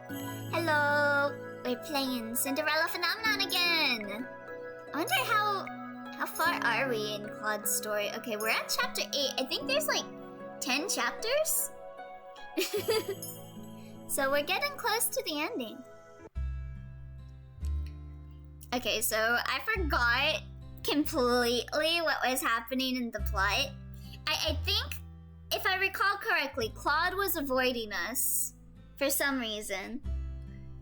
Hello! We're playing Cinderella Phenomenon again! I wonder how far are we in Claude's story? Okay, we're at chapter 8. I think there's like 10 chapters? So we're getting close to the ending. Okay, so I forgot completely what was happening in the plot. I think, if I recall correctly, Claude was avoiding us for some reason.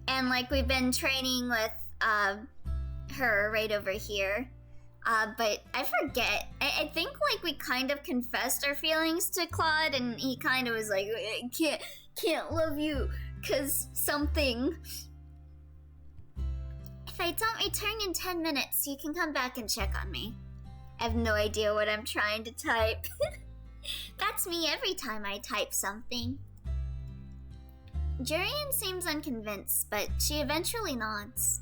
And like we've been training with her right over here. But I forget. I think like we kind of confessed our feelings to Claude and he kind of was like, I can't love you cause something. If I don't return in 10 minutes, you can come back and check on me. I have no idea what I'm trying to type. That's me every time I type something. Jurian seems unconvinced, but she eventually nods.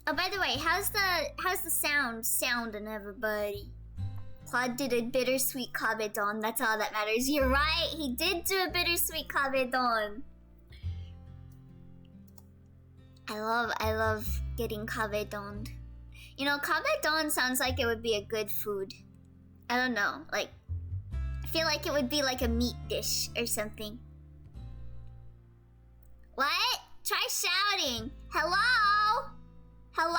Oh, by the way, how's the sounding, everybody? Claude did a bittersweet kabedon, that's all that matters. You're right, he did do a bittersweet kabedon. I love getting kabedoned. You know, kabedon sounds like it would be a good food. I don't know, like, I feel like it would be like a meat dish or something. What? Try shouting. Hello? Hello?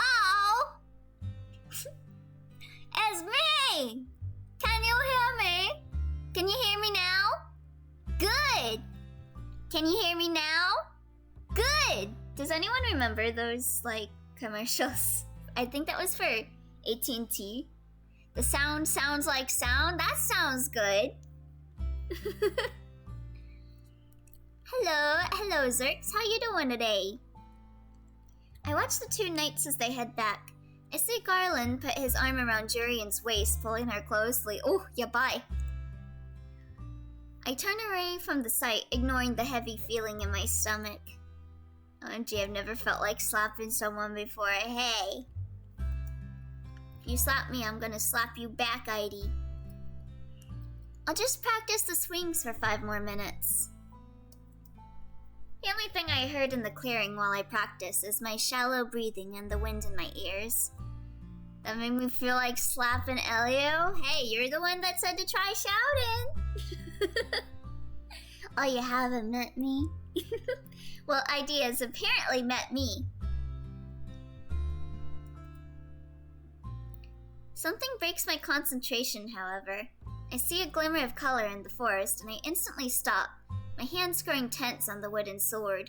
It's me! Can you hear me? Can you hear me now? Good! Can you hear me now? Good! Does anyone remember those, like, commercials? I think that was for AT&T. The sound sounds like sound. That sounds good. Hello Zerks, how you doing today? I watch the two knights as they head back. I see Garland put his arm around Jurian's waist, pulling her closely. Oh, yeah, bye. I turn away from the sight, ignoring the heavy feeling in my stomach. OMG, I've never felt like slapping someone before. Hey. If you slap me, I'm gonna slap you back, Heidi. I'll just practice the swings for 5 more minutes. The only thing I heard in the clearing while I practice is my shallow breathing and the wind in my ears. That made me feel like slapping Elio. Hey, you're the one that said to try shouting. Oh, you haven't met me? Well, ideas apparently met me. Something breaks my concentration, however. I see a glimmer of color in the forest and I instantly stop. My hands growing tense on the wooden sword.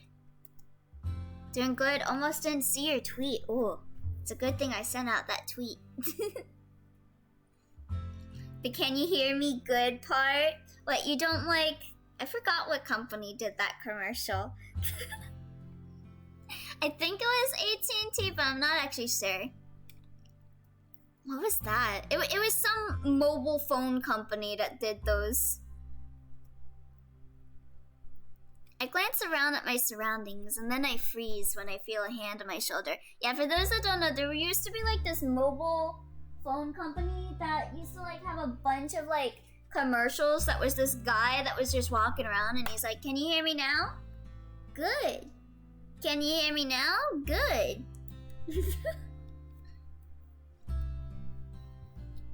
Doing good, almost didn't see your tweet. Ooh, it's a good thing I sent out that tweet. The can you hear me good part? What, you don't like... I forgot what company did that commercial. I think it was AT&T, but I'm not actually sure. What was that? It was some mobile phone company that did those. I glance around at my surroundings, and then I freeze when I feel a hand on my shoulder. Yeah, for those that don't know, there used to be like this mobile phone company that used to like have a bunch of like commercials that was this guy that was just walking around and he's like, can you hear me now? Good. Can you hear me now? Good.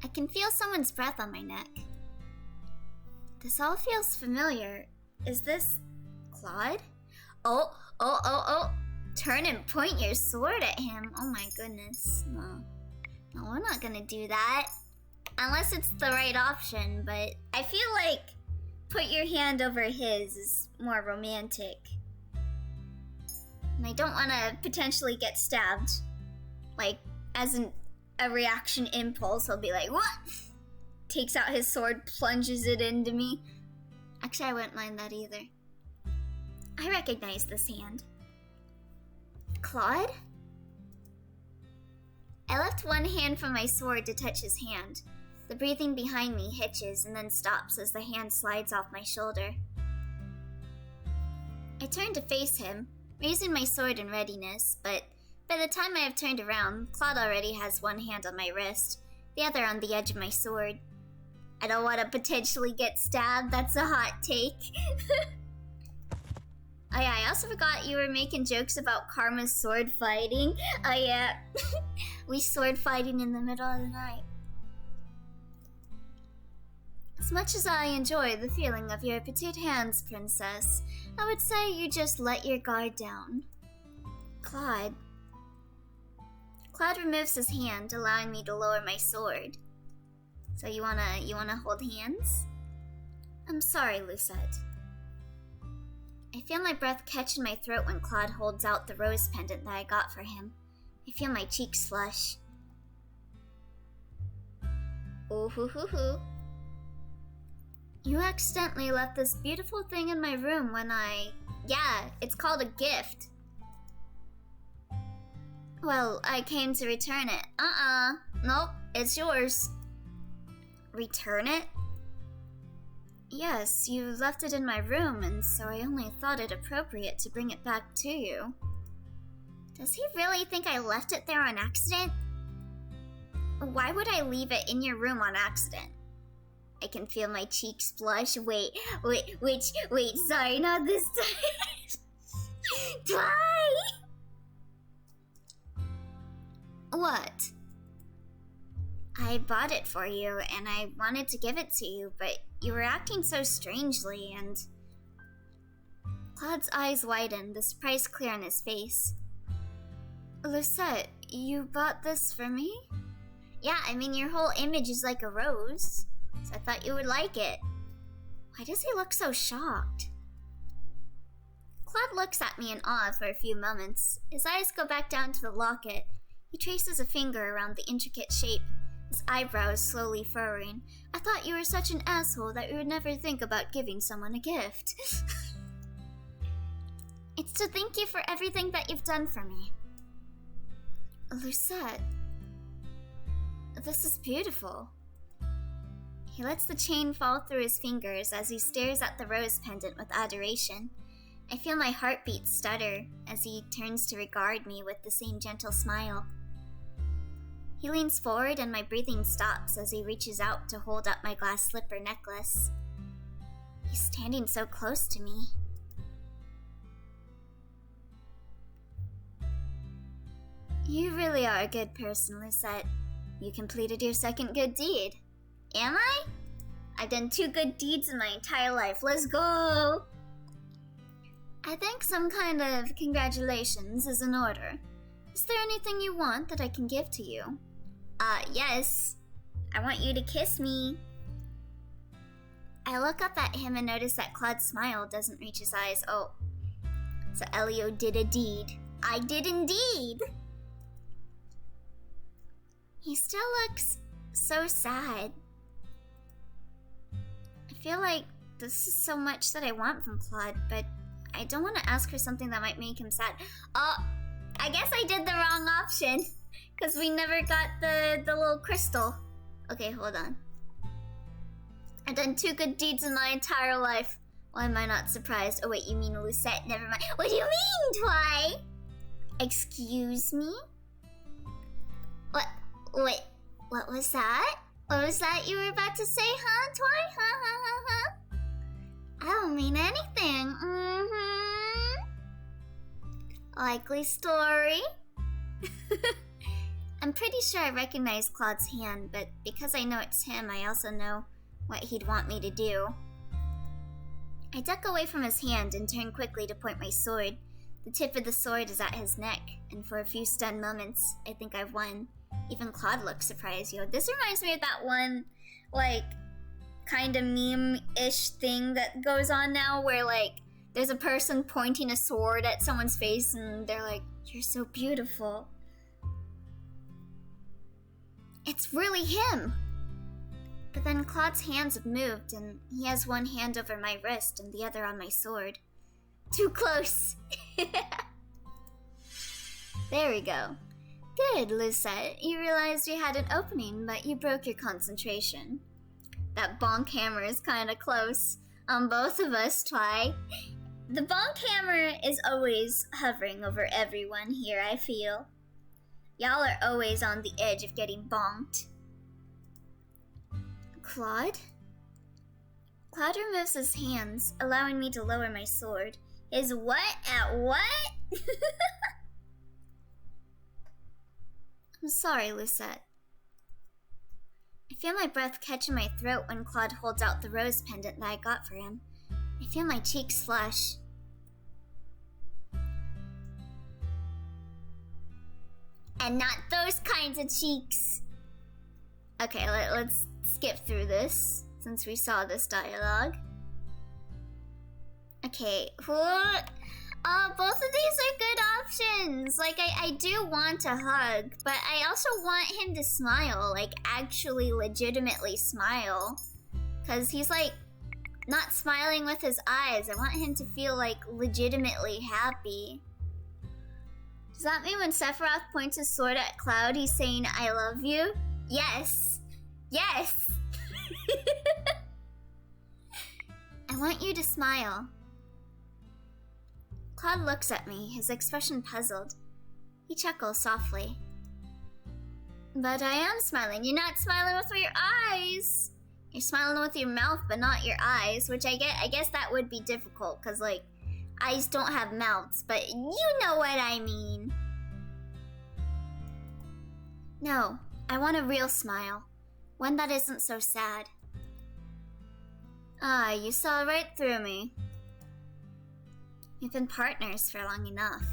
I can feel someone's breath on my neck. This all feels familiar. Is this... Claude? Oh. Turn and point your sword at him. Oh my goodness. No, we're not gonna do that. Unless it's the right option, but I feel like put your hand over his is more romantic. And I don't want to potentially get stabbed. Like, as a reaction impulse, he'll be like, what? Takes out his sword, plunges it into me. Actually, I wouldn't mind that either. I recognize this hand. Claude? I left one hand from my sword to touch his hand. The breathing behind me hitches and then stops as the hand slides off my shoulder. I turn to face him, raising my sword in readiness, but by the time I have turned around, Claude already has one hand on my wrist, the other on the edge of my sword. I don't want to potentially get stabbed, that's a hot take. Oh yeah, I also forgot you were making jokes about Karma's sword fighting. Oh yeah. We sword fighting in the middle of the night. As much as I enjoy the feeling of your petite hands, princess, I would say you just let your guard down. Claude. Claude removes his hand, allowing me to lower my sword. So you wanna hold hands? I'm sorry, Lucette. I feel my breath catch in my throat when Claude holds out the rose pendant that I got for him. I feel my cheeks flush. Ooh hoo hoo hoo. You accidentally left this beautiful thing in my room when Yeah, it's called a gift. Well, I came to return it. Nope, it's yours. Return it? Yes, you left it in my room, and so I only thought it appropriate to bring it back to you. Does he really think I left it there on accident? Why would I leave it in your room on accident? I can feel my cheeks blush. Wait, sorry, not this time. Try! What? I bought it for you, and I wanted to give it to you, but you were acting so strangely, and... Claude's eyes widen, the surprise clear on his face. Lucette, you bought this for me? Yeah, I mean, your whole image is like a rose, so I thought you would like it. Why does he look so shocked? Claude looks at me in awe for a few moments. His eyes go back down to the locket. He traces a finger around the intricate shape, his eyebrows slowly furrowing. I thought you were such an asshole that you would never think about giving someone a gift. It's to thank you for everything that you've done for me. Lucette, this is beautiful. He lets the chain fall through his fingers as he stares at the rose pendant with adoration. I feel my heartbeat stutter as he turns to regard me with the same gentle smile. He leans forward and my breathing stops as he reaches out to hold up my glass slipper necklace. He's standing so close to me. You really are a good person, Lucette. You completed your second good deed. Am I? I've done 2 good deeds in my entire life. Let's go! I think some kind of congratulations is in order. Is there anything you want that I can give to you? Yes. I want you to kiss me. I look up at him and notice that Claude's smile doesn't reach his eyes. Oh. So Elio did a deed. I did indeed! He still looks so sad. I feel like this is so much that I want from Claude, but I don't want to ask for something that might make him sad. Oh, I guess I did the wrong option, because we never got the little crystal. Okay, hold on. I've done 2 good deeds in my entire life. Why am I not surprised? Oh wait, you mean Lucette? Never mind. What do you mean, Twy? Excuse me? What was that? What was that you were about to say, huh, Twy? Huh? I don't mean anything. Likely story. I'm pretty sure I recognize Claude's hand, but because I know it's him, I also know what he'd want me to do. I duck away from his hand and turn quickly to point my sword. The tip of the sword is at his neck, and for a few stunned moments, I think I've won. Even Claude looks surprised. Yo, this reminds me of that one, like, kind of meme-ish thing that goes on now where, like, there's a person pointing a sword at someone's face and they're like, "You're so beautiful." It's really him! But then Claude's hands have moved and he has one hand over my wrist and the other on my sword. Too close! There we go. Good, Lucette. You realized you had an opening, but you broke your concentration. That bonk hammer is kinda close on both of us, Twy. The bonk hammer is always hovering over everyone here, I feel. Y'all are always on the edge of getting bonked. Claude? Claude removes his hands, allowing me to lower my sword. His what at what? I'm sorry, Lucette. I feel my breath catch in my throat when Claude holds out the rose pendant that I got for him. I feel my cheeks flush. And not those kinds of cheeks. Okay, let's skip through this, since we saw this dialogue. Okay, both of these are good options. Like, I do want a hug, but I also want him to smile, like, actually legitimately smile. Because he's, like, not smiling with his eyes. I want him to feel, like, legitimately happy. Does that mean when Sephiroth points his sword at Cloud, he's saying, I love you? Yes. Yes. I want you to smile. Claude looks at me, his expression puzzled. He chuckles softly. But I am smiling. You're not smiling with your eyes. You're smiling with your mouth, but not your eyes, which I guess that would be difficult, because, like, eyes don't have mouths, but you know what I mean. No, I want a real smile. One that isn't so sad. Ah, you saw right through me. We've been partners for long enough.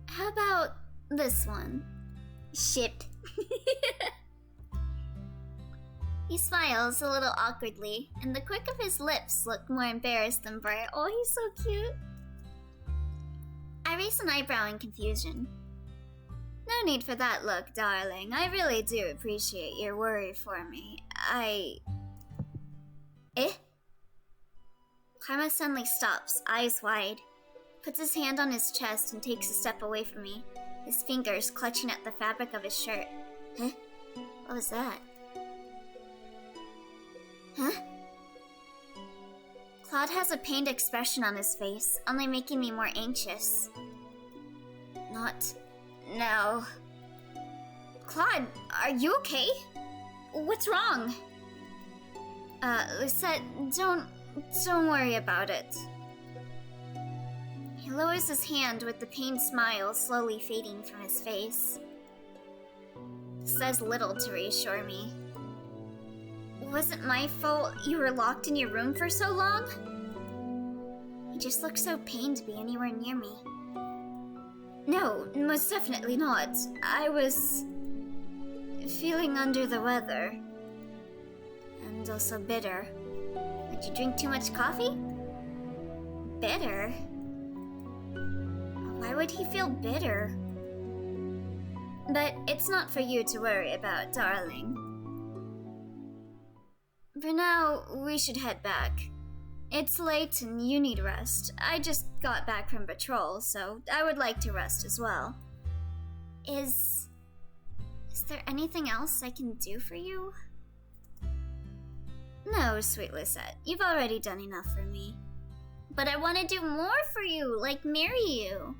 How about this one? Ship. He smiles a little awkwardly, and the quick of his lips look more embarrassed than bright. Oh, he's so cute. I raise an eyebrow in confusion. No need for that look, darling. I really do appreciate your worry for me. Karma suddenly stops, eyes wide, puts his hand on his chest and takes a step away from me, his fingers clutching at the fabric of his shirt. Huh? What was that? Huh? Claude has a pained expression on his face, only making me more anxious. Not now. Claude, are you okay? What's wrong? Lucette, don't worry about it. He lowers his hand with the pained smile slowly fading from his face. Says little to reassure me. Was it my fault you were locked in your room for so long? He just looked so pained to be anywhere near me. No, most definitely not. I was feeling under the weather. And also bitter. Did you drink too much coffee? Bitter? Why would he feel bitter? But it's not for you to worry about, darling. For now, we should head back. It's late and you need rest. I just got back from patrol, so I would like to rest as well. Is there anything else I can do for you? No, sweet Lisette, you've already done enough for me. But I want to do more for you, like marry you.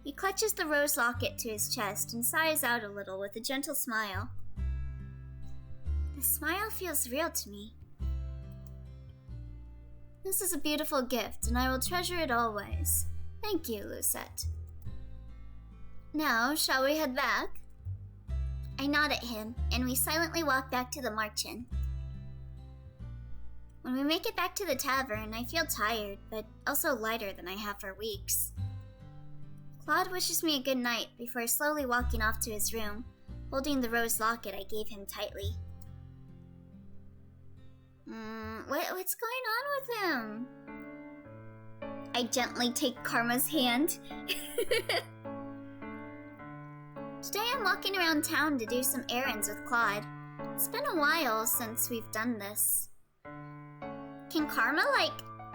He clutches the rose locket to his chest and sighs out a little with a gentle smile. The smile feels real to me. This is a beautiful gift, and I will treasure it always. Thank you, Lucette. Now, shall we head back? I nod at him, and we silently walk back to the March-In. When we make it back to the tavern, I feel tired, but also lighter than I have for weeks. Claude wishes me a good night before slowly walking off to his room, holding the rose locket I gave him tightly. What's going on with him? I gently take Karma's hand. Today I'm walking around town to do some errands with Claude. It's been a while since we've done this. Can Karma,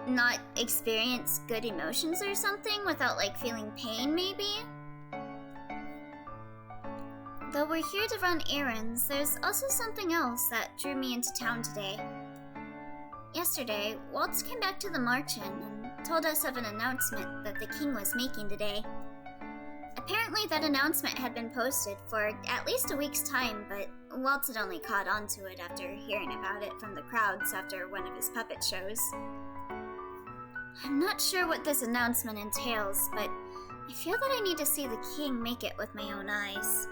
not experience good emotions or something without, feeling pain, maybe? Though we're here to run errands, there's also something else that drew me into town today. Yesterday, Waltz came back to the March-In and told us of an announcement that the king was making today. Apparently that announcement had been posted for at least a week's time, but Waltz had only caught on to it after hearing about it from the crowds after one of his puppet shows. I'm not sure what this announcement entails, but I feel that I need to see the king make it with my own eyes.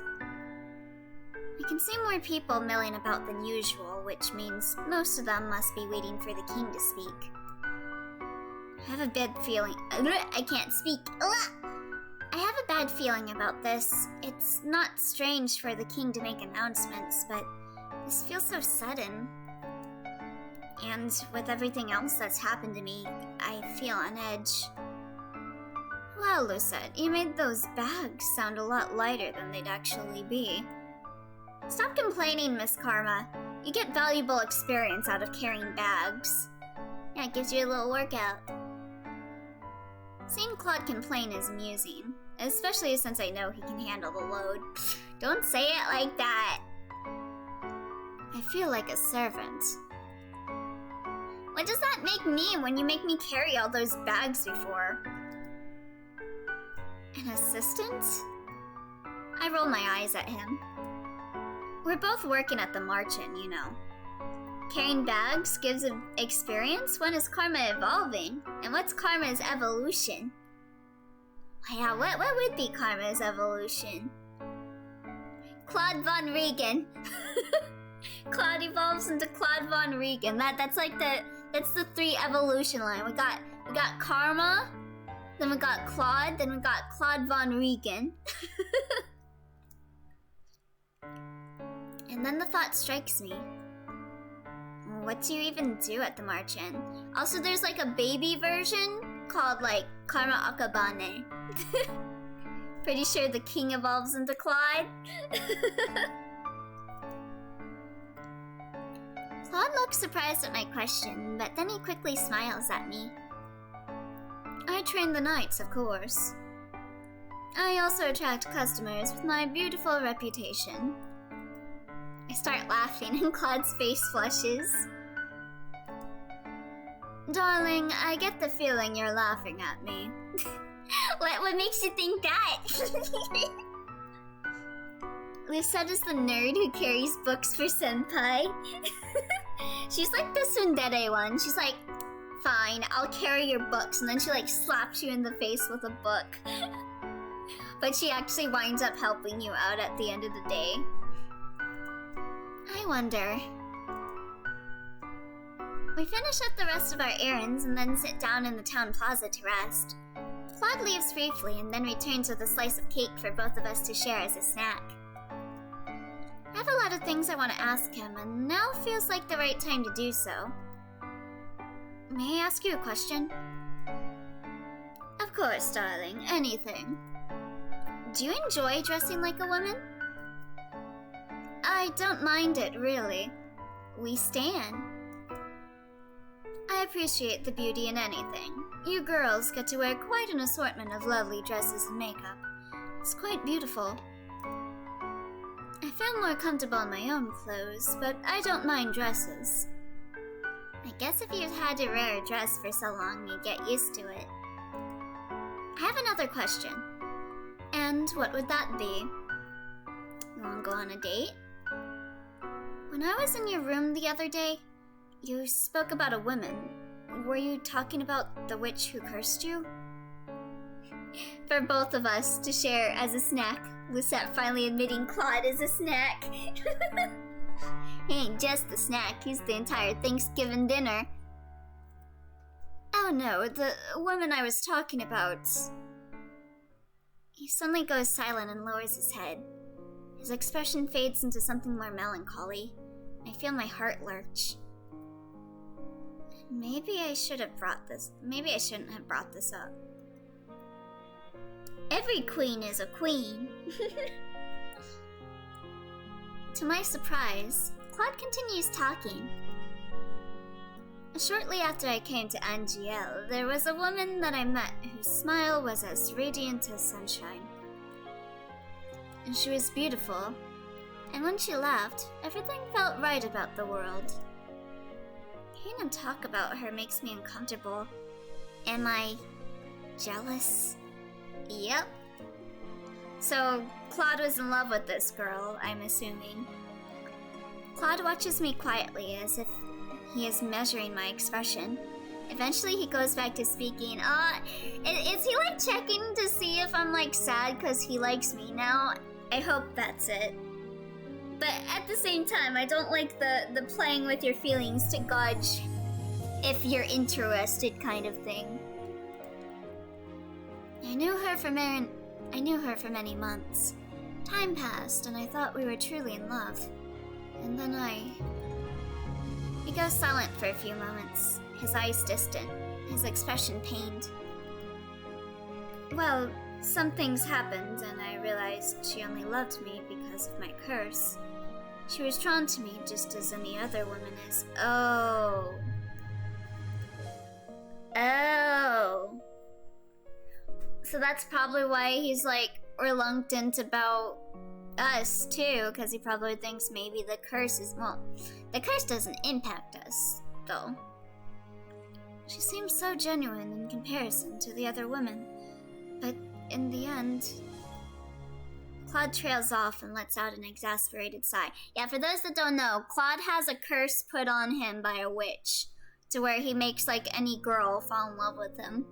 I can see more people milling about than usual, which means most of them must be waiting for the king to speak. I have a bad feeling. I can't speak. I have a bad feeling about this. It's not strange for the king to make announcements, but this feels so sudden. And with everything else that's happened to me, I feel on edge. Well, Lucette, you made those bags sound a lot lighter than they'd actually be. Stop complaining, Miss Karma. You get valuable experience out of carrying bags. Yeah, it gives you a little workout. Seeing Claude complain is amusing, especially since I know he can handle the load. Don't say it like that. I feel like a servant. What does that make me when you make me carry all those bags before? An assistant? I roll my eyes at him. We're both working at the March-In, you know. Carrying bags gives an experience. When is karma evolving? And what's karma's evolution? Yeah, what would be karma's evolution? Claude Von Regan. Claude evolves into Claude Von Regan. That's the 3 evolution line. We got karma, then we got Claude, then we got Claude Von Regan. And then the thought strikes me. What do you even do at the March-In? Also, there's like a baby version called like Karma Akabane. Pretty sure the king evolves into Claude. Claude looks surprised at my question, but then he quickly smiles at me. I train the knights, of course. I also attract customers with my beautiful reputation. I start laughing and Claude's face flushes. Darling, I get the feeling you're laughing at me. What makes you think that? Lucette is the nerd who carries books for senpai. She's like the tsundere one. She's like, fine, I'll carry your books. And then she like slaps you in the face with a book. But she actually winds up helping you out at the end of the day. I wonder. We finish up the rest of our errands and then sit down in the town plaza to rest. Claude leaves briefly and then returns with a slice of cake for both of us to share as a snack. I have a lot of things I want to ask him, and now feels like the right time to do so. May I ask you a question? Of course, darling. Anything. Do you enjoy dressing like a woman? I don't mind it, really. We stan. I appreciate the beauty in anything. You girls get to wear quite an assortment of lovely dresses and makeup. It's quite beautiful. I feel more comfortable in my own clothes, but I don't mind dresses. I guess if you've had to wear a dress for so long, you get used to it. I have another question. And what would that be? You wanna go on a date? When I was in your room the other day, you spoke about a woman. Were you talking about the witch who cursed you? For both of us to share as a snack. Lucette finally admitting Claude is a snack. He ain't just the snack, he's the entire Thanksgiving dinner. Oh no, the woman I was talking about. He suddenly goes silent and lowers his head. His expression fades into something more melancholy. I feel my heart lurch. Maybe I shouldn't have brought this up. Every queen is a queen. To my surprise, Claude continues talking. Shortly after I came to Angiel, there was a woman that I met whose smile was as radiant as sunshine. And she was beautiful, and when she laughed, everything felt right about the world. Hearing him talk about her makes me uncomfortable. Am I jealous? Yep. So, Claude was in love with this girl, I'm assuming. Claude watches me quietly as if he is measuring my expression. Eventually he goes back to speaking. Is he like checking to see if I'm like sad because he likes me now? I hope that's it. But at the same time, I don't like the playing with your feelings to gauge if you're interested kind of thing. I knew her for many months. Time passed and I thought we were truly in love. And then He goes silent for a few moments, his eyes distant, his expression pained. Well, some things happened and I realized she only loved me because of my curse. She was drawn to me just as any other woman is. Oh. So that's probably why he's like reluctant about us too, because he probably thinks maybe the curse is, well, the curse doesn't impact us, though. She seems so genuine in comparison to the other women, but in the end, Claude trails off and lets out an exasperated sigh. Yeah, for those that don't know, Claude has a curse put on him by a witch, to where he makes like any girl fall in love with him.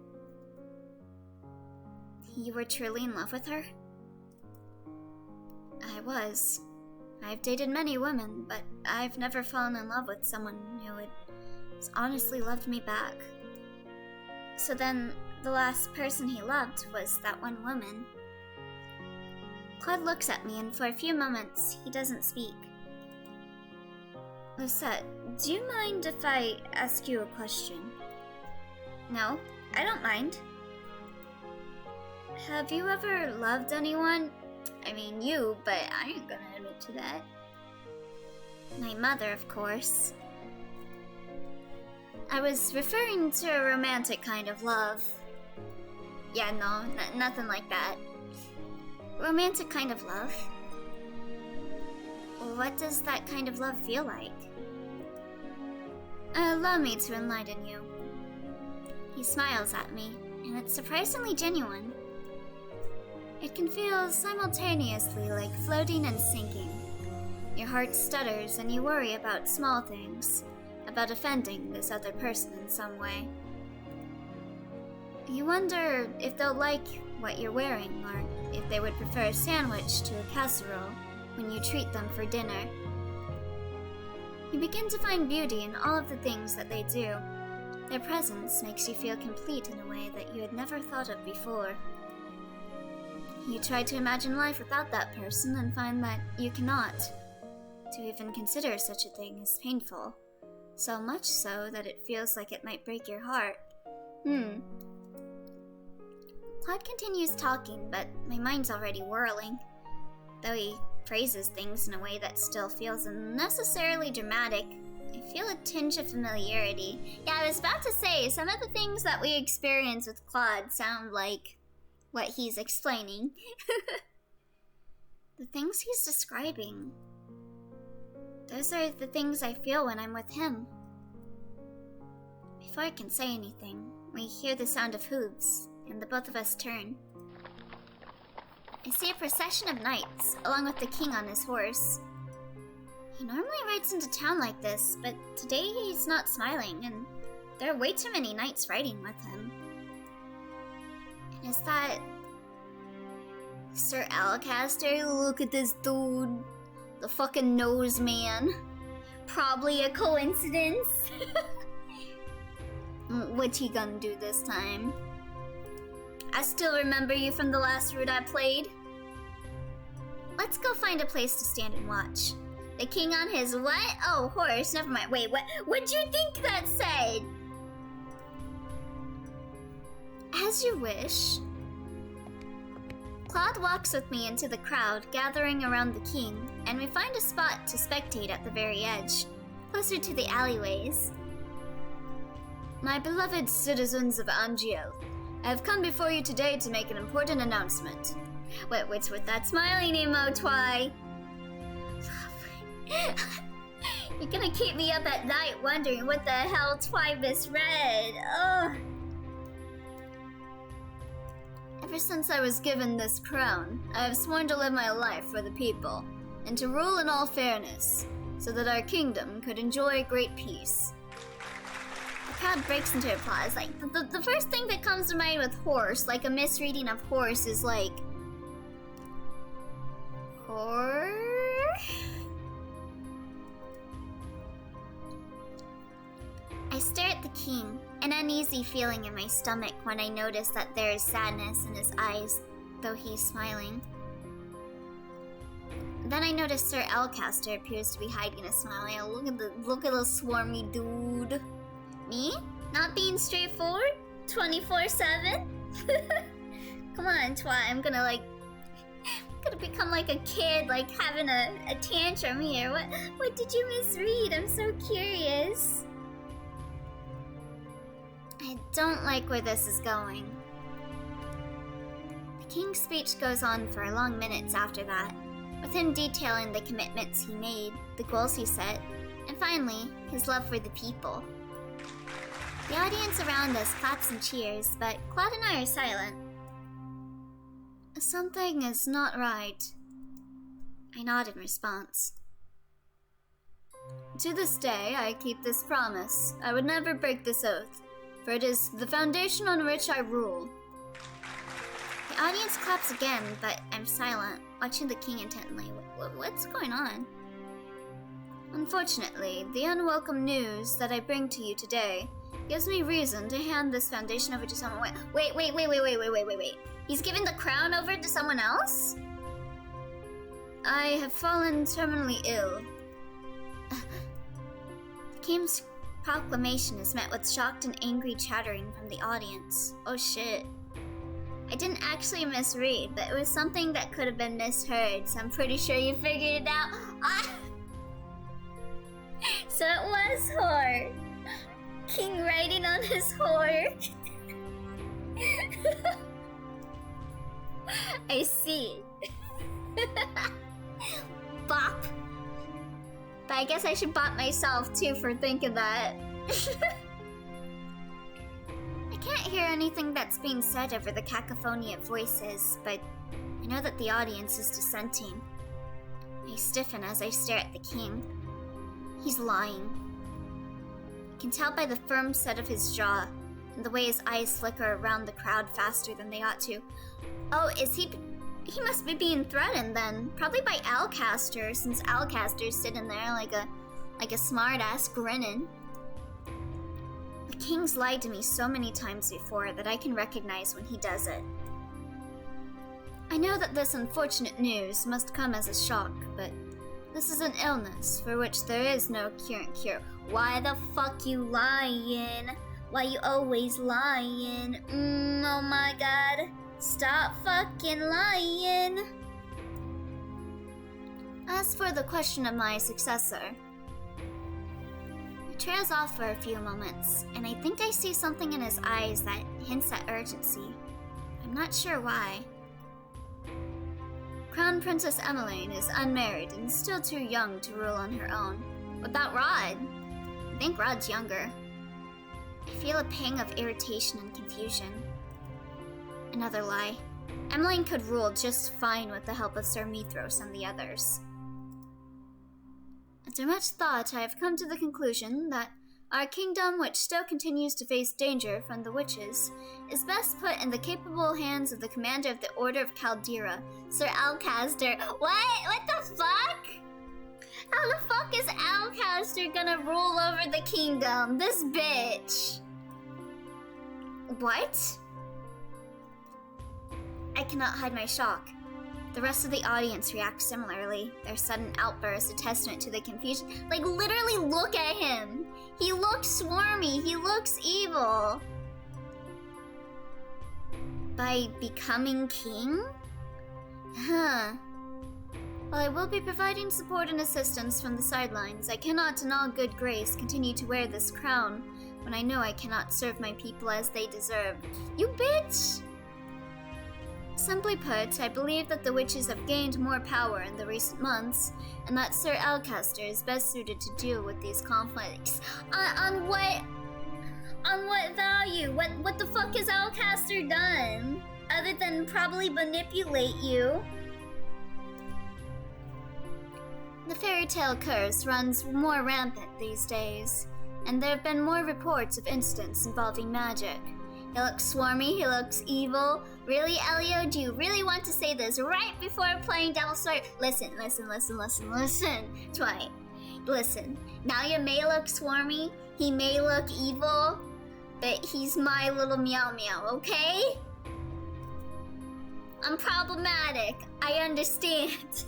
You were truly in love with her? I was. I've dated many women, but I've never fallen in love with someone who had honestly loved me back. So then, the last person he loved was that one woman. Claude looks at me, and for a few moments, he doesn't speak. Lisette, do you mind if I ask you a question? No, I don't mind. Have you ever loved anyone? I mean you, but I ain't gonna admit to that. My mother, of course. I was referring to a romantic kind of love. Yeah, no, nothing like that. Romantic kind of love? What does that kind of love feel like? Allow me to enlighten you. He smiles at me, and it's surprisingly genuine. It can feel simultaneously like floating and sinking. Your heart stutters and you worry about small things, about offending this other person in some way. You wonder if they'll like what you're wearing, or if they would prefer a sandwich to a casserole when you treat them for dinner. You begin to find beauty in all of the things that they do. Their presence makes you feel complete in a way that you had never thought of before. You try to imagine life without that person and find that you cannot. To even consider such a thing is painful. So much so that it feels like it might break your heart. Claude continues talking, but my mind's already whirling. Though he phrases things in a way that still feels unnecessarily dramatic, I feel a tinge of familiarity. Yeah, I was about to say, some of the things that we experience with Claude sound like what he's explaining. The things he's describing, those are the things I feel when I'm with him. Before I can say anything, we hear the sound of hooves, and the both of us turn. I see a procession of knights, along with the king on his horse. He normally rides into town like this, but today he's not smiling, and there are way too many knights riding with him. Is that Sir Alcaster? Look at this dude. The fucking nose man. Probably a coincidence. What's he gonna do this time? I still remember you from the last route I played. Let's go find a place to stand and watch. The king on his what? Oh, horse. Never mind. Wait, what'd you think that said? As you wish. Claude walks with me into the crowd gathering around the king, and we find a spot to spectate at the very edge, closer to the alleyways. My beloved citizens of Angiel, I have come before you today to make an important announcement. What's with that smiling emo, Twy? You're gonna keep me up at night wondering what the hell Twy misread. Ugh. Ever since I was given this crown, I have sworn to live my life for the people, and to rule in all fairness, so that our kingdom could enjoy great peace. The crowd breaks into applause. Like, the first thing that comes to mind with horse, like a misreading of horse, is like... I stare at the king, an uneasy feeling in my stomach when I notice that there is sadness in his eyes, though he's smiling. Then I notice Sir Alcaster appears to be hiding a smile. Look at the swarmy dude. Me? Not being straightforward? 24/7? Come on, twat. I'm gonna become like a kid, like having a tantrum here. What did you misread? I'm so curious. I don't like where this is going. The king's speech goes on for long minutes after that, with him detailing the commitments he made, the goals he set, and finally, his love for the people. The audience around us claps and cheers, but Claude and I are silent. Something is not right. I nod in response. To this day, I keep this promise. I would never break this oath, for it is the foundation on which I rule. The audience claps again, but I'm silent, watching the king intently. What's going on? Unfortunately, the unwelcome news that I bring to you today gives me reason to hand this foundation over to someone. Wait. He's giving the crown over to someone else? I have fallen terminally ill. The king's proclamation is met with shocked and angry chattering from the audience. Oh shit. I didn't actually misread, but it was something that could have been misheard, so I'm pretty sure you figured it out. So it was whore. King riding on his whore. I see. Bop. But I guess I should bop myself too for thinking that. I can't hear anything that's being said over the cacophony of voices, but I know that the audience is dissenting. I stiffen as I stare at the king. He's lying. I can tell by the firm set of his jaw and the way his eyes flicker around the crowd faster than they ought to. Oh, is he... He must be being threatened then. Probably by Alcaster, since Alcaster's sitting there like a smart-ass grinning. The king's lied to me so many times before that I can recognize when he does it. I know that this unfortunate news must come as a shock, but this is an illness for which there is no cure. Why the fuck you lying? Why you always lying? Oh my god. Stop fucking lying! As for the question of my successor, he trails off for a few moments, and I think I see something in his eyes that hints at urgency. I'm not sure why. Crown Princess Emmeline is unmarried and still too young to rule on her own. What about Rod? I think Rod's younger. I feel a pang of irritation and confusion. Another lie. Emmeline could rule just fine with the help of Sir Mithros and the others. After much thought, I have come to the conclusion that our kingdom, which still continues to face danger from the witches, is best put in the capable hands of the commander of the Order of Caldera, Sir Alcaster. What the fuck? How the fuck is Alcaster gonna rule over the kingdom? This bitch. What? I cannot hide my shock. The rest of the audience reacts similarly, their sudden outburst a testament to the confusion. Like, literally look at him! He looks swarmy, he looks evil! By becoming king? Huh. While I will be providing support and assistance from the sidelines, I cannot in all good grace continue to wear this crown when I know I cannot serve my people as they deserve. You bitch! Simply put, I believe that the witches have gained more power in the recent months, and that Sir Alcaster is best suited to deal with these conflicts. On what value? What the fuck has Alcaster done? Other than probably manipulate you? The fairy tale curse runs more rampant these days. and there have been more reports of incidents involving magic. He looks swarmy, he looks evil. Really, Elio, do you really want to say this right before playing Devil Story? Listen, Twilight. Listen, now you may look swarmy, he may look evil, but he's my little meow meow, okay? I'm problematic, I understand.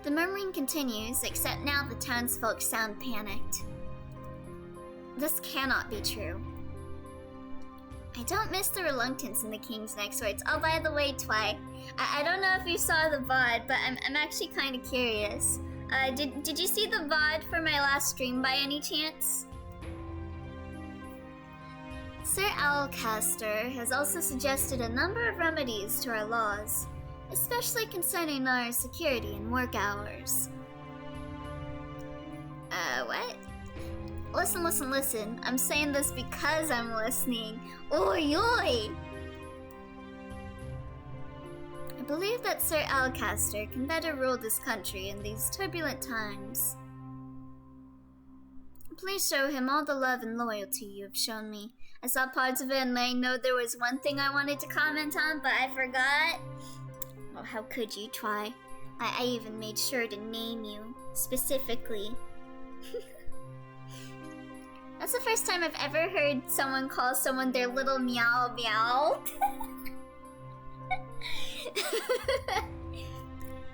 The murmuring continues, except now the townsfolk sound panicked. This cannot be true. I don't miss the reluctance in the king's next words. Oh, by the way, Twi, I don't know if you saw the VOD, but I'm actually kind of curious. Did you see the VOD for my last stream by any chance? Sir Alcaster has also suggested a number of remedies to our laws, especially concerning our security and work hours. What? Listen. I'm saying this because I'm listening. Oi, oi! I believe that Sir Alcaster can better rule this country in these turbulent times. Please show him all the love and loyalty you have shown me. I saw parts of it and I know there was one thing I wanted to comment on, but I forgot. Oh, how could you, Twi? I even made sure to name you, specifically. That's the first time I've ever heard someone call someone their little meow meow.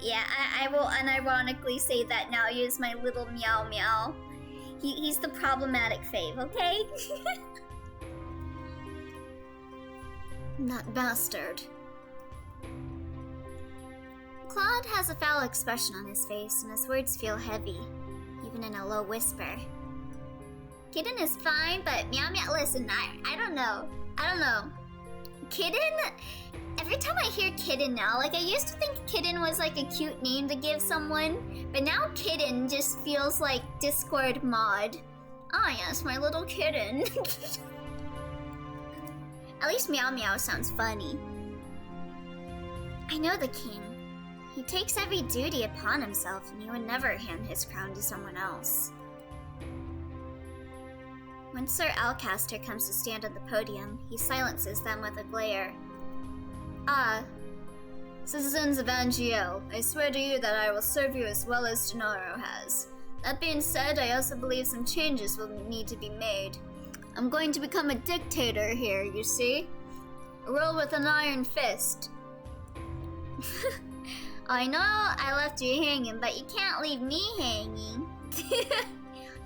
Yeah, I will unironically say that now. He is my little meow meow. He's the problematic fave, okay? That bastard. Claude has a foul expression on his face, and his words feel heavy, even in a low whisper. Kitten is fine, but meow meow. Listen, I don't know. Kitten? Every time I hear kitten now, like I used to think kitten was like a cute name to give someone, but now kitten just feels like Discord mod. Ah, yes, my little kitten. At least meow meow sounds funny. I know the king. He takes every duty upon himself, and he would never hand his crown to someone else. When Sir Alcaster comes to stand on the podium, he silences them with a glare. Ah, citizens of Angiel, I swear to you that I will serve you as well as Gennaro has. That being said, I also believe some changes will need to be made. I'm going to become a dictator here, you see? Rule with an iron fist. I know I left you hanging, but you can't leave me hanging.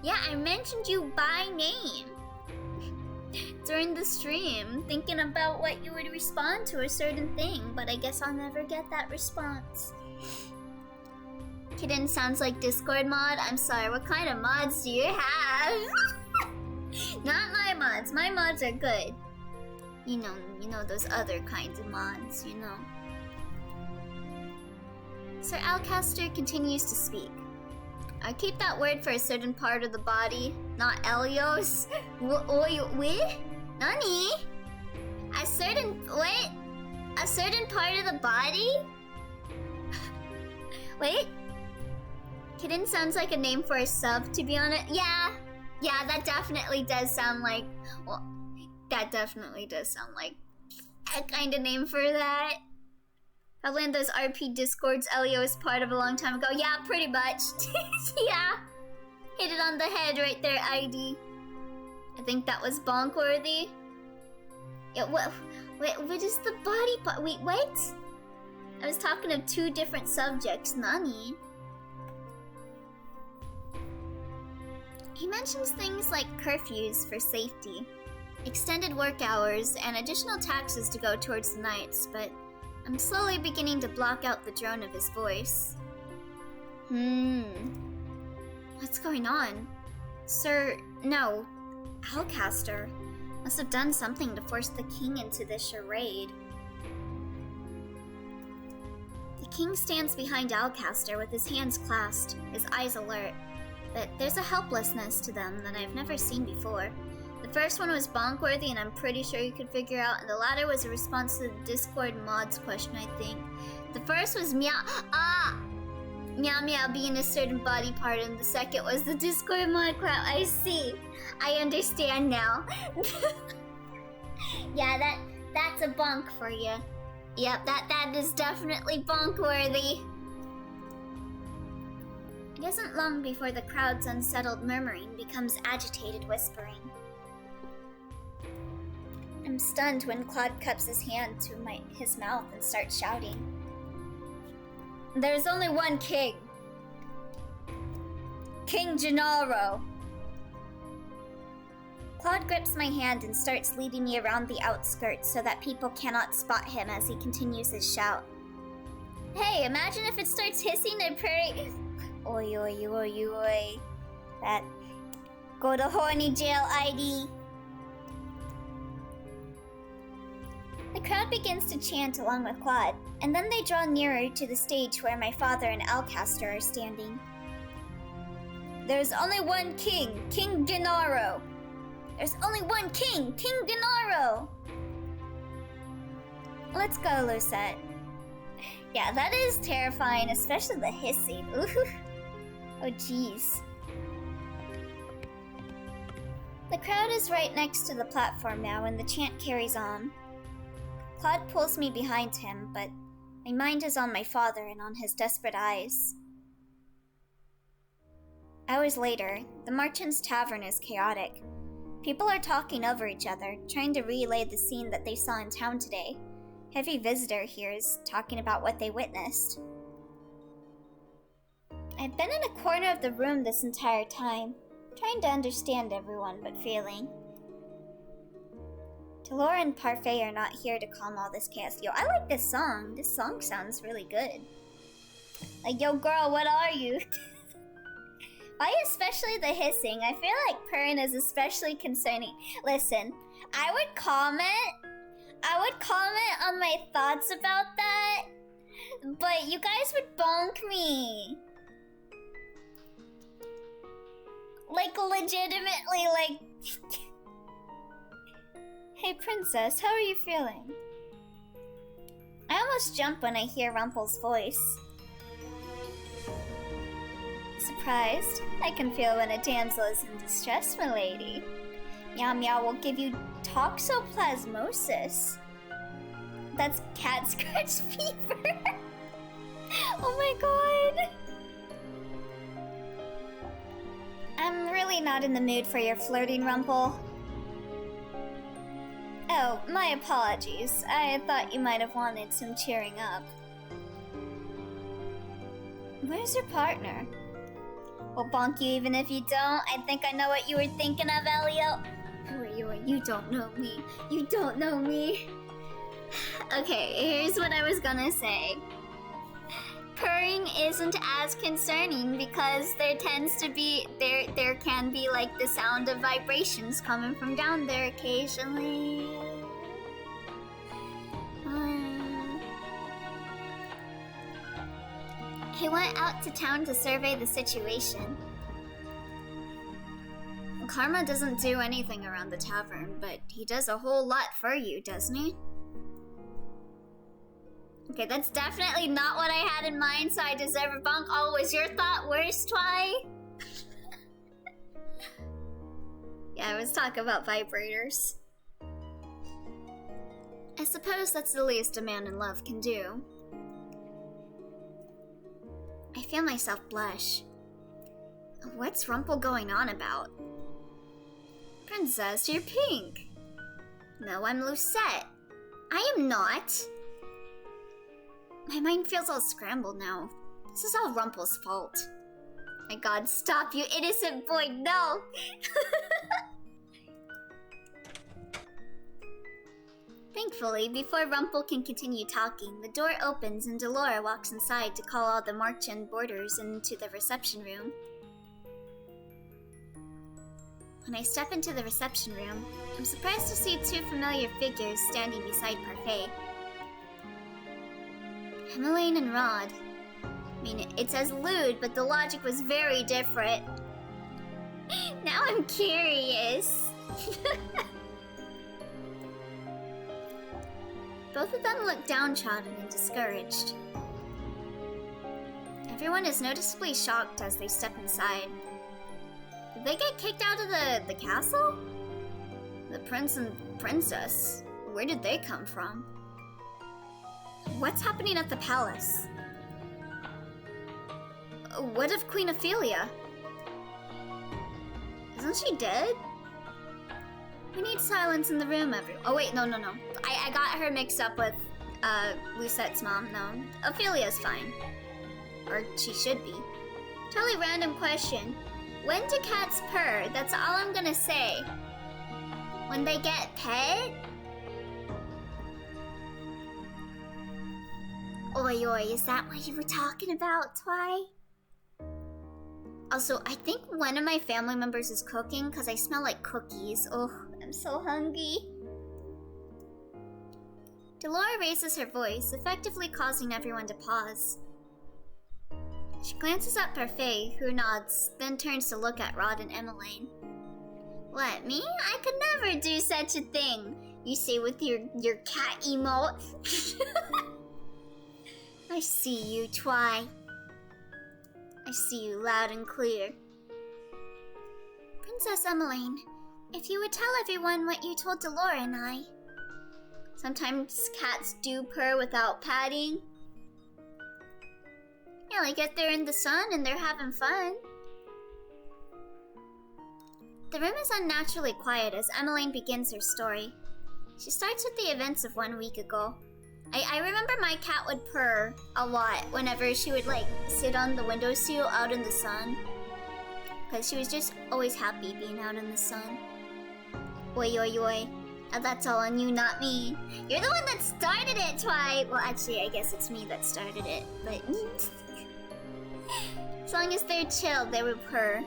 Yeah, I mentioned you by name during the stream, thinking about what you would respond to a certain thing, but I guess I'll never get that response. Kitten sounds like Discord mod. I'm sorry, what kind of mods do you have? Not my mods. My mods are good. You know those other kinds of mods, you know. Sir Alcaster continues to speak. I keep that word for a certain part of the body, not Elios. Wait? Nani? A certain part of the body? Wait? Kitten sounds like a name for a sub, to be honest. Yeah, that definitely does sound like... Well, that definitely does sound like a kind of name for that. Probably in those RP Discords Elio is part of a long time ago. Yeah, pretty much. Yeah. Hit it on the head right there, ID. I think that was bonk-worthy. Yeah, what is the body part? Wait, what? I was talking of two different subjects, Nani? He mentions things like curfews for safety, extended work hours, and additional taxes to go towards the knights, but I'm slowly beginning to block out the drone of his voice. What's going on? Alcaster must have done something to force the king into this charade. The king stands behind Alcaster with his hands clasped, his eyes alert, but there's a helplessness to them that I've never seen before. The first one was bonk-worthy, and I'm pretty sure you could figure out, and the latter was a response to the Discord mods question, I think. The first was meow. Meow Meow being a certain body part, and the second was the Discord mod clout. I see. I understand now. Yeah, that's a bonk for you. Yep, that is definitely bonk worthy. It isn't long before the crowd's unsettled murmuring becomes agitated whispering. I'm stunned when Claude cups his hand to his mouth and starts shouting. There's only one king. King Gennaro. Claude grips my hand and starts leading me around the outskirts so that people cannot spot him as he continues his shout. Hey, imagine if it starts hissing and purring. Oi, oi, oi, oi. That. Go to horny jail ID. The crowd begins to chant along with Claude, and then they draw nearer to the stage where my father and Alcaster are standing. There's only one king, King Gennaro. There's only one king, King Gennaro. Let's go, Lucette. Yeah, that is terrifying, especially the hissing. Ooh. Oh, jeez. The crowd is right next to the platform now, and the chant carries on. Claude pulls me behind him, but my mind is on my father and on his desperate eyes. Hours later, the Marchant's Tavern is chaotic. People are talking over each other, trying to relay the scene that they saw in town today. Every visitor here is talking about what they witnessed. I've been in a corner of the room this entire time, trying to understand everyone, but failing. Delora and Parfait are not here to calm all this chaos. Yo, I like this song. This song sounds really good. Like, yo girl, what are you? Why especially the hissing? I feel like purring is especially concerning. Listen, I would comment on my thoughts about that, but you guys would bonk me. Like, legitimately, like... Hey, princess, how are you feeling? I almost jump when I hear Rumpel's voice. Surprised? I can feel when a damsel is in distress, milady. Meow Meow will give you toxoplasmosis. That's cat scratch fever. Oh my god. I'm really not in the mood for your flirting, Rumpel. Oh, my apologies. I thought you might have wanted some cheering up. Where's your partner? We'll bonk you even if you don't. I think I know what you were thinking of, Elio. You don't know me. You don't know me. Okay, here's what I was gonna say. Purring isn't as concerning because there can be like the sound of vibrations coming from down there occasionally. He went out to town to survey the situation. Karma doesn't do anything around the tavern, but he does a whole lot for you, doesn't he? Okay, that's definitely not what I had in mind, so I deserve a bonk. Oh, was your thought worse, Twy? Yeah, I was talking about vibrators. I suppose that's the least a man in love can do. I feel myself blush. What's Rumpel going on about? Princess, you're pink. No, I'm Lucette. I am not. My mind feels all scrambled now. This is all Rumpel's fault. My god, stop, you innocent boy, no! Thankfully, before Rumpel can continue talking, the door opens and Delora walks inside to call all the Marchand boarders into the reception room. When I step into the reception room, I'm surprised to see two familiar figures standing beside Parfait. Emmeline and Rod. I mean, it says lewd, but the logic was very different. Now I'm curious. Both of them look downtrodden and discouraged. Everyone is noticeably shocked as they step inside. Did they get kicked out of the castle? The prince and princess, where did they come from? What's happening at the palace? What of Queen Ophelia? Isn't she dead? We need silence in the room, everyone. Oh wait, no. I got her mixed up with Lusette's mom. No, Ophelia's fine. Or she should be. Totally random question. When do cats purr? That's all I'm gonna say. When they get pet? Oi, is that what you were talking about, Twy? Also, I think one of my family members is cooking because I smell like cookies. Oh, I'm so hungry. Delora raises her voice, effectively causing everyone to pause. She glances at Parfait, who nods, then turns to look at Rod and Emmeline. What, me? I could never do such a thing. You say with your cat emote. I see you, Twy. I see you loud and clear. Princess Emmeline, if you would tell everyone what you told Delora and I. Sometimes cats do purr without padding. Yeah, like if they're in the sun and they're having fun. The room is unnaturally quiet as Emmeline begins her story. She starts with the events of 1 week ago. I remember my cat would purr a lot whenever she would like sit on the windowsill out in the sun. Because she was just always happy being out in the sun. Oi. Oh, that's all on you, not me. You're the one that started it, Twy! Well, actually, I guess it's me that started it, but... as long as they're chill, they would purr.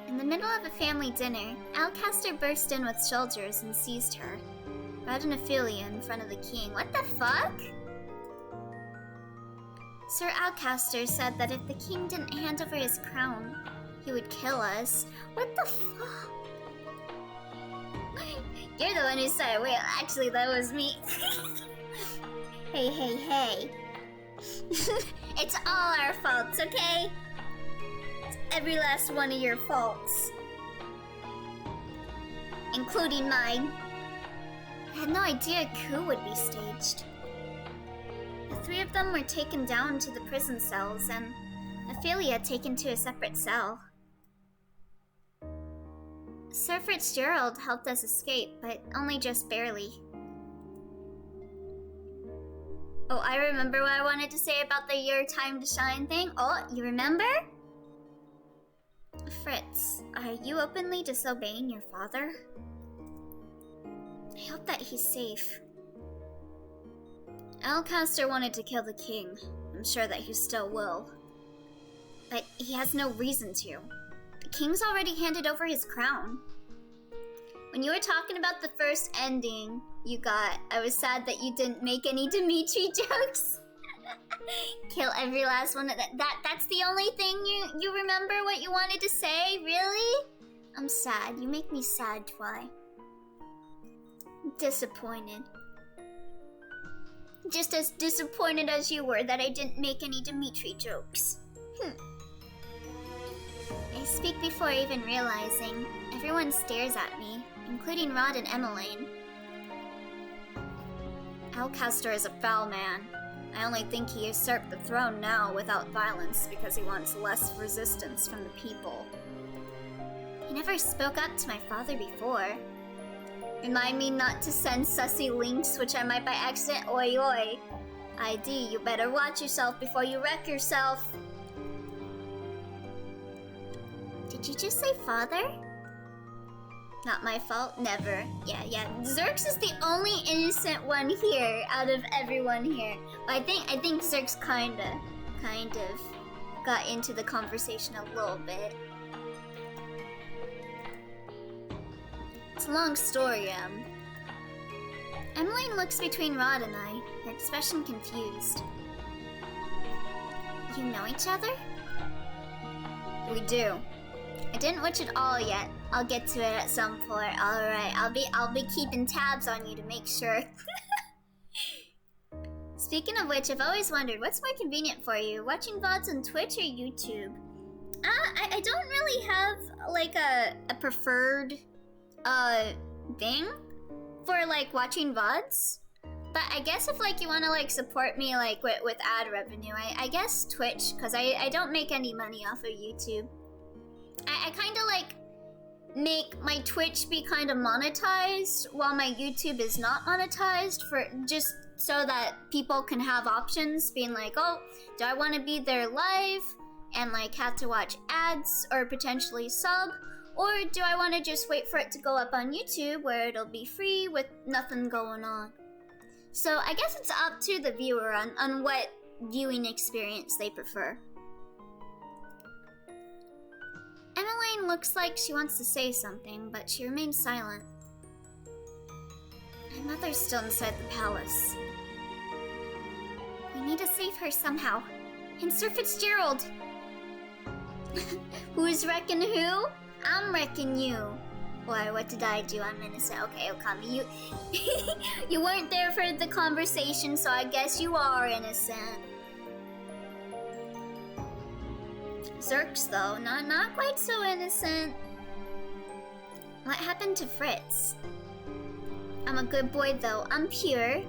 In the middle of a family dinner, Alcaster burst in with soldiers and seized her. Rod and Ophelia in front of the king. What the fuck? Sir Alcaster said that if the king didn't hand over his crown, he would kill us. What the fuck? You're the one who said, wait, actually that was me. Hey. It's all our faults, okay? It's every last one of your faults. Including mine. I had no idea a coup would be staged. The 3 of them were taken down to the prison cells and Ophelia taken to a separate cell. Sir Fitzgerald helped us escape, but only just barely. Oh, I remember what I wanted to say about the your time to shine thing. Oh, you remember? Fritz, are you openly disobeying your father? I hope that he's safe. Alcaster wanted to kill the king. I'm sure that he still will. But he has no reason to. The king's already handed over his crown. When you were talking about the first ending you got, I was sad that you didn't make any Dimitri jokes. Kill every last one of that's the only thing you remember what you wanted to say? Really? I'm sad. You make me sad, Twy. Disappointed. Just as disappointed as you were that I didn't make any Dimitri jokes. I speak before even realizing. Everyone stares at me, including Rod and Emmeline. Alcaster is a foul man. I only think he usurped the throne now without violence because he wants less resistance from the people. He never spoke up to my father before. Remind me not to send sussy links, which I might by accident. Oi. ID, you better watch yourself before you wreck yourself. Did you just say father? Not my fault, never. Yeah. Zerx is the only innocent one here out of everyone here. But I think Zerx kind of got into the conversation a little bit. It's a long story, Emmeline looks between Rod and I, her expression confused. You know each other? We do. I didn't watch it all yet. I'll get to it at some point. Alright, I'll be keeping tabs on you to make sure. Speaking of which, I've always wondered, what's more convenient for you, watching VODs on Twitch or YouTube? I don't really have, like, a preferred, thing for, like, watching VODs. But I guess if, like, you want to, like, support me, like, with ad revenue, I guess Twitch, because I don't make any money off of YouTube. I kind of, like, make my Twitch be kind of monetized while my YouTube is not monetized, for just so that people can have options, being like, oh, do I want to be there live and, like, have to watch ads or potentially sub? Or do I want to just wait for it to go up on YouTube where it'll be free with nothing going on? So I guess it's up to the viewer on what viewing experience they prefer. Emmeline looks like she wants to say something, but she remains silent. My mother's still inside the palace. We need to save her somehow. And Sir Fitzgerald! Who's wrecking who? I'm wrecking you. Why, what did I do? I'm innocent. Okay, Okami, you... you weren't there for the conversation, so I guess you are innocent. Zerks, though, not quite so innocent. What happened to Fritz? I'm a good boy, though. I'm pure.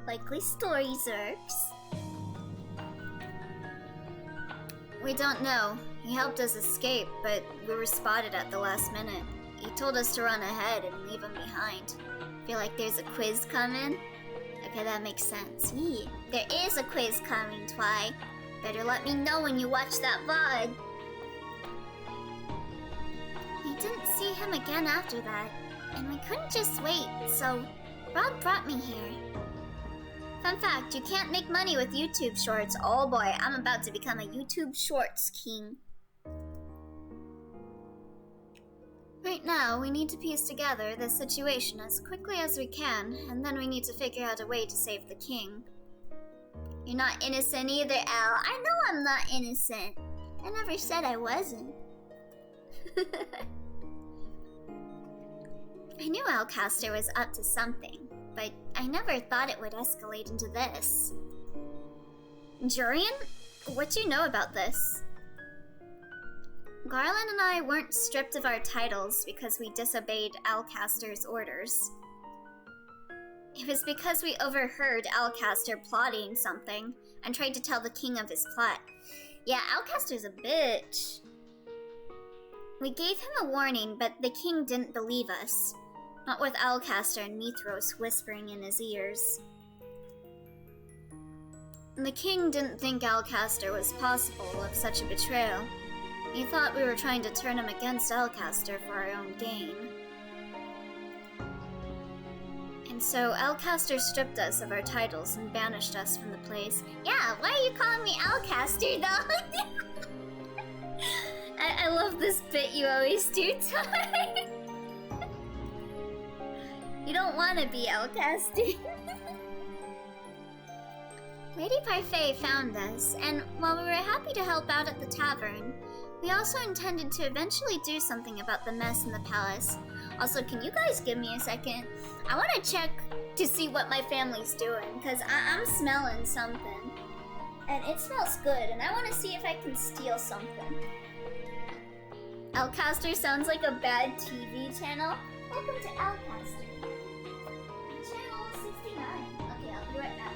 Likely story, Zerks. We don't know. He helped us escape, but we were spotted at the last minute. He told us to run ahead and leave him behind. Feel like there's a quiz coming? Okay, that makes sense. Yeah, there is a quiz coming, Twy. Better let me know when you watch that VOD. We didn't see him again after that, and we couldn't just wait, so Rob brought me here. Fun fact, you can't make money with YouTube Shorts. Oh boy, I'm about to become a YouTube Shorts king. Right now, we need to piece together this situation as quickly as we can, and then we need to figure out a way to save the king. You're not innocent either, Al. I know I'm not innocent. I never said I wasn't. I knew Alcaster was up to something, but I never thought it would escalate into this. Jurian? What do you know about this? Garland and I weren't stripped of our titles because we disobeyed Alcaster's orders. It was because we overheard Alcaster plotting something and tried to tell the king of his plot. Yeah, Alcaster's a bitch. We gave him a warning, but the king didn't believe us. Not with Alcaster and Mithros whispering in his ears. The king didn't think Alcaster was possible of such a betrayal. He thought we were trying to turn him against Alcaster for our own gain. And so Alcaster stripped us of our titles and banished us from the place. Yeah, why are you calling me Alcaster, though? I love this bit you always do, Ty. You don't want to be Alcaster. Lady Parfait found us, and while we were happy to help out at the tavern, we also intended to eventually do something about the mess in the palace. Also, can you guys give me a second? I want to check to see what my family's doing, because I'm smelling something. And it smells good, and I want to see if I can steal something. Alcaster sounds like a bad TV channel. Welcome to Alcaster. Channel 69. Okay, I'll be right back.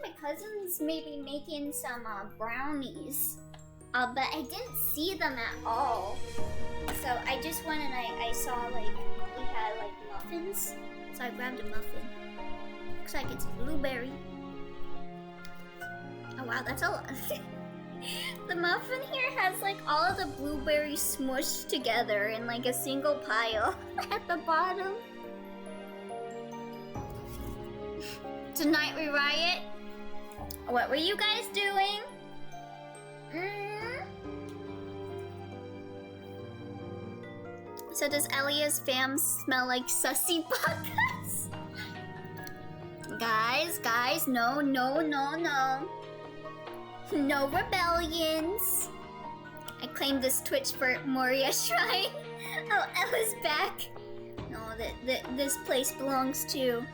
my cousin's maybe making some brownies. But I didn't see them at all. So I just went and I saw like we had like muffins. So I grabbed a muffin. Looks like it's blueberry. Oh wow, that's a lot. The muffin here has like all of the blueberries smushed together in like a single pile at the bottom. Tonight we riot. What were you guys doing? So does Elia's fam smell like sussy buckets? Guys, no. No rebellions. I claimed this Twitch for Moria Shrine. Oh, Ella's back. No, this place belongs to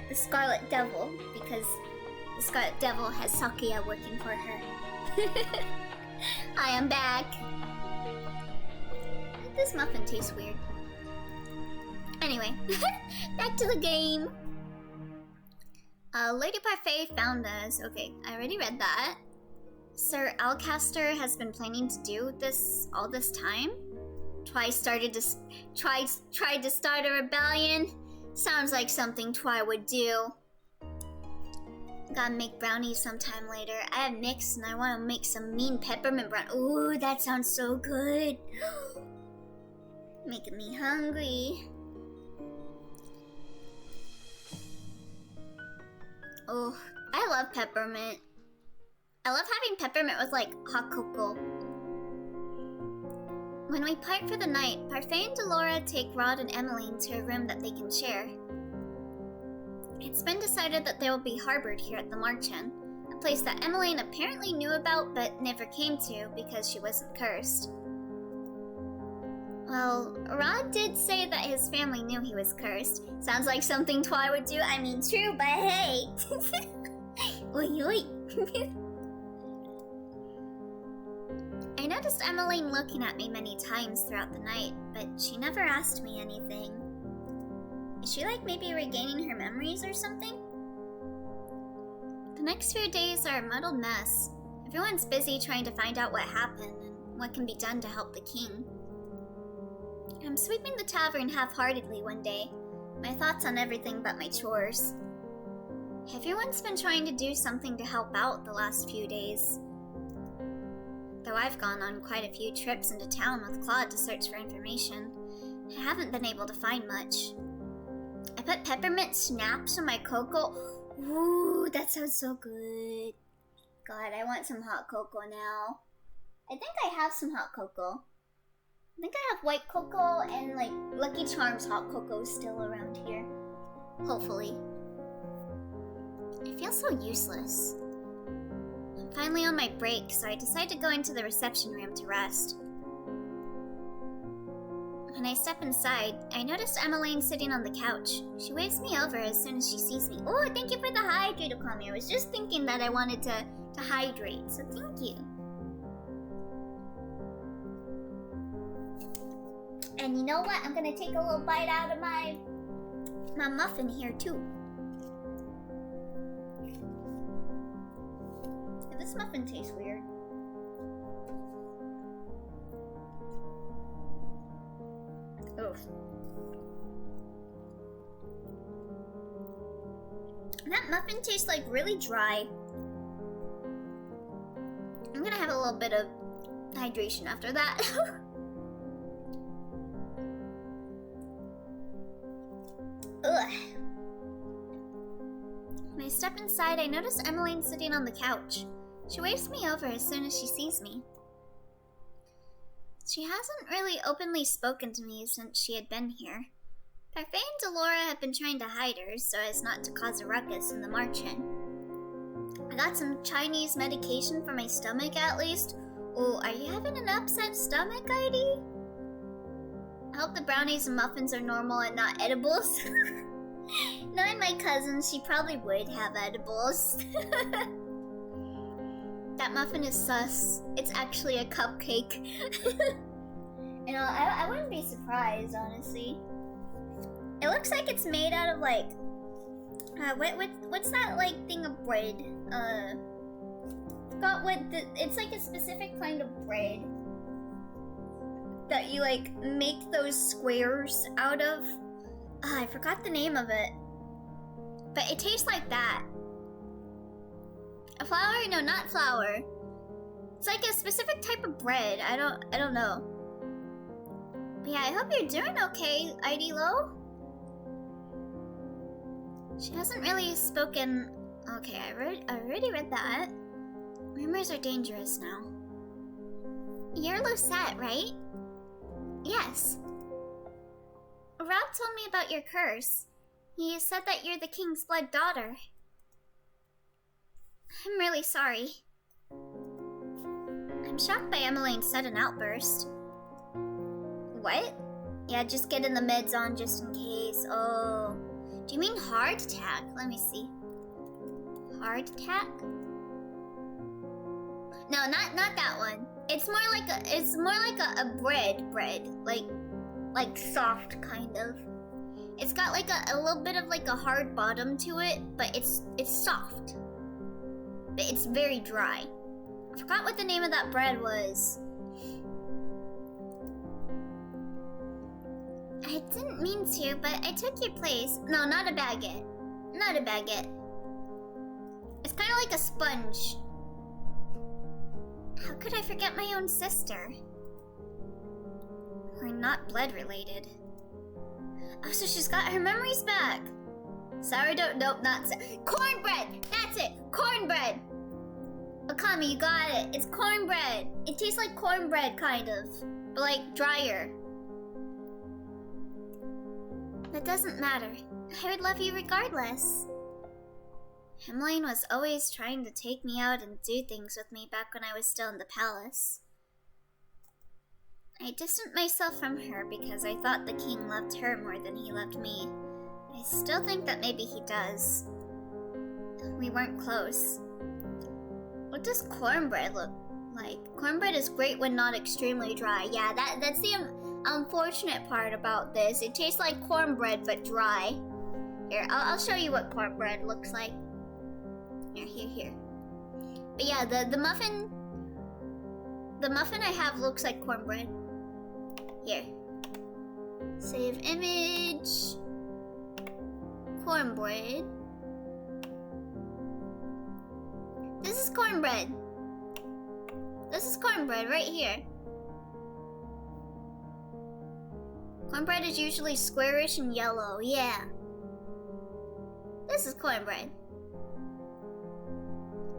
the Scarlet Devil because the Scarlet Devil has Sakuya working for her. I am back. This muffin tastes weird. Anyway, back to the game. Lady Parfait found us. Okay, I already read that. Sir Alcaster has been planning to do this all this time. Tried to start a rebellion. Sounds like something Twi would do. Gotta make brownies sometime later. I have mix and I want to make some mean peppermint brown. Ooh, that sounds so good. Making me hungry. Oh, I love peppermint. I love having peppermint with like hot cocoa. When we part for the night, Parfait and Delora take Rod and Emmeline to a room that they can share. It's been decided that they will be harbored here at the Marchen, a place that Emmeline apparently knew about but never came to because she wasn't cursed. Well, Rod did say that his family knew he was cursed. Sounds like something Twi would do. I mean, true, but hey! Oi, oi! I noticed Emmeline looking at me many times throughout the night, but she never asked me anything. Is she like maybe regaining her memories or something? The next few days are a muddled mess. Everyone's busy trying to find out what happened and what can be done to help the king. I'm sweeping the tavern half-heartedly one day, my thoughts on everything but my chores. Everyone's been trying to do something to help out the last few days. Though I've gone on quite a few trips into town with Claude to search for information, I haven't been able to find much. I put peppermint snaps in my cocoa. Ooh, that sounds so good. God, I want some hot cocoa now. I think I have some hot cocoa. I think I have white cocoa and like Lucky Charms hot cocoa still around here. Hopefully. I feel so useless. I'm finally on my break, so I decide to go into the reception room to rest. When I step inside, I notice Emmeline sitting on the couch. She waves me over as soon as she sees me. Oh, thank you for the hydrate, Okami. I was just thinking that I wanted to hydrate, so thank you. And you know what? I'm gonna take a little bite out of my muffin here, too. This muffin tastes weird. Oof. That muffin tastes like really dry. I'm gonna have a little bit of hydration after that. Ugh. When I step inside, I notice Emmeline sitting on the couch. She waves me over as soon as she sees me. She hasn't really openly spoken to me since she had been here. Parfait and Delora have been trying to hide her so as not to cause a ruckus in the Marchen. I got some Chinese medication for my stomach at least. Oh, are you having an upset stomach, ID? I hope the brownies and muffins are normal and not edibles. Knowing my cousin, she probably would have edibles. That muffin is sus. It's actually a cupcake. You know, I wouldn't be surprised, honestly. It looks like it's made out of like, what's that like thing of bread? Forgot what it's like a specific kind of bread that you like make those squares out of. I forgot the name of it. But it tastes like that. A flour? No, not flour. It's like a specific type of bread. I don't know. But yeah, I hope you're doing okay, ID Low. She hasn't really spoken. Okay, I already read that. Rumors are dangerous now. You're Lucette, right? Yes. Rob told me about your curse. He said that you're the king's blood daughter. I'm really sorry. I'm shocked by Emmeline's sudden outburst. What? Yeah, just getting the meds on just in case. Oh. Do you mean heart attack? Let me see. Heart attack? No, not that one. It's more like a bread. Like soft kind of. It's got like a little bit of like a hard bottom to it, but it's soft. But it's very dry. I forgot what the name of that bread was. I didn't mean to, but I took your place. No, not a baguette. Not a baguette. It's kind of like a sponge. How could I forget my own sister? We're not blood related. Oh, so she's got her memories back. Sourdough, nope, not cornbread! That's it! Cornbread! Okami, you got it. It's cornbread. It tastes like cornbread, kind of. But like, drier. That doesn't matter. I would love you regardless. Emmeline was always trying to take me out and do things with me back when I was still in the palace. I distanced myself from her because I thought the king loved her more than he loved me. I still think that maybe he does. We weren't close. What does cornbread look like? Cornbread is great when not extremely dry. Yeah, that's the unfortunate part about this. It tastes like cornbread but dry. Here, I'll show you what cornbread looks like. Here. But yeah, the muffin I have looks like cornbread. Here. Save image. Cornbread. This is cornbread. This is cornbread right here. Cornbread is usually squarish and yellow, yeah. This is cornbread.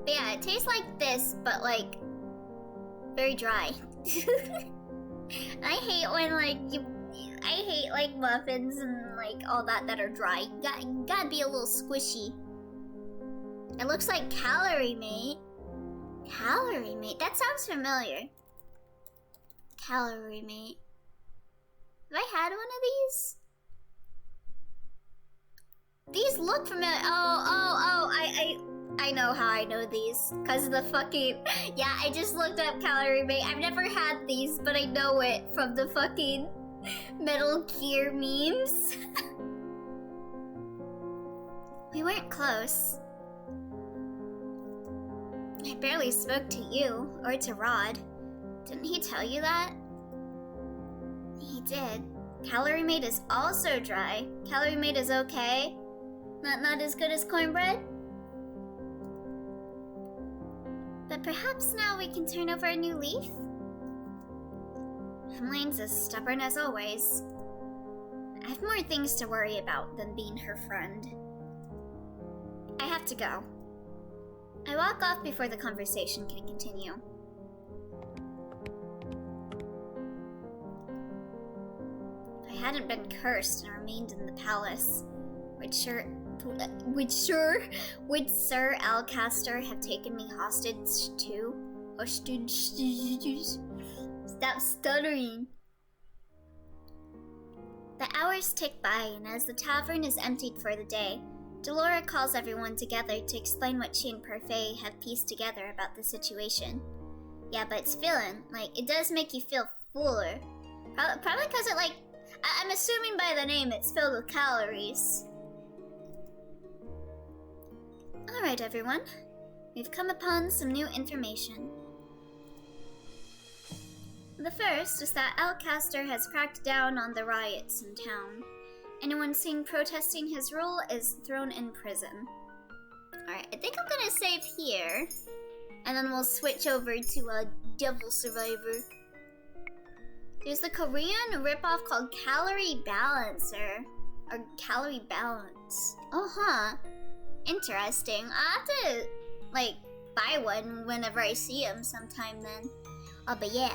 But yeah, it tastes like this, but like very dry. I hate when I hate like muffins and like all that are dry. Gotta be a little squishy. It looks like Calorie Mate. Calorie Mate? That sounds familiar. Calorie Mate. Have I had one of these? These look familiar. I know how I know these. Cause of the fucking... Yeah, I just looked up Calorie Mate. I've never had these, but I know it from the fucking Metal Gear memes. We weren't close. I barely spoke to you, or to Rod. Didn't he tell you that? He did. Calorie Mate is also dry. Calorie Mate is okay. Not as good as cornbread? But perhaps now we can turn over a new leaf? Emmeline's as stubborn as always. I have more things to worry about than being her friend. I have to go. I walk off before the conversation can continue. If I hadn't been cursed and remained in the palace, would Sir Alcaster have taken me hostage too? Stop stuttering. The hours tick by, and as the tavern is emptied for the day, Delora calls everyone together to explain what she and Parfait have pieced together about the situation. Yeah, but it's filling. Like, it does make you feel fuller. Probably because it, like, I'm assuming by the name it's filled with calories. Alright, everyone. We've come upon some new information. The first is that Alcaster has cracked down on the riots in town. Anyone seen protesting his rule is thrown in prison. Alright, I think I'm gonna save here. And then we'll switch over to a Devil Survivor. There's a Korean ripoff called Calorie Balancer. Or Calorie Balance. Interesting. I'll have to, like, buy one whenever I see him sometime then. But yeah.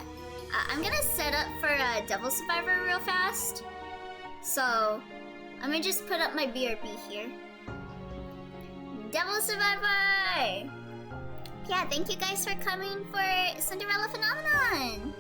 I'm gonna set up for a Devil Survivor real fast. So, I'm gonna just put up my BRB here. Devil Survivor! Yeah, thank you guys for coming for Cinderella Phenomenon!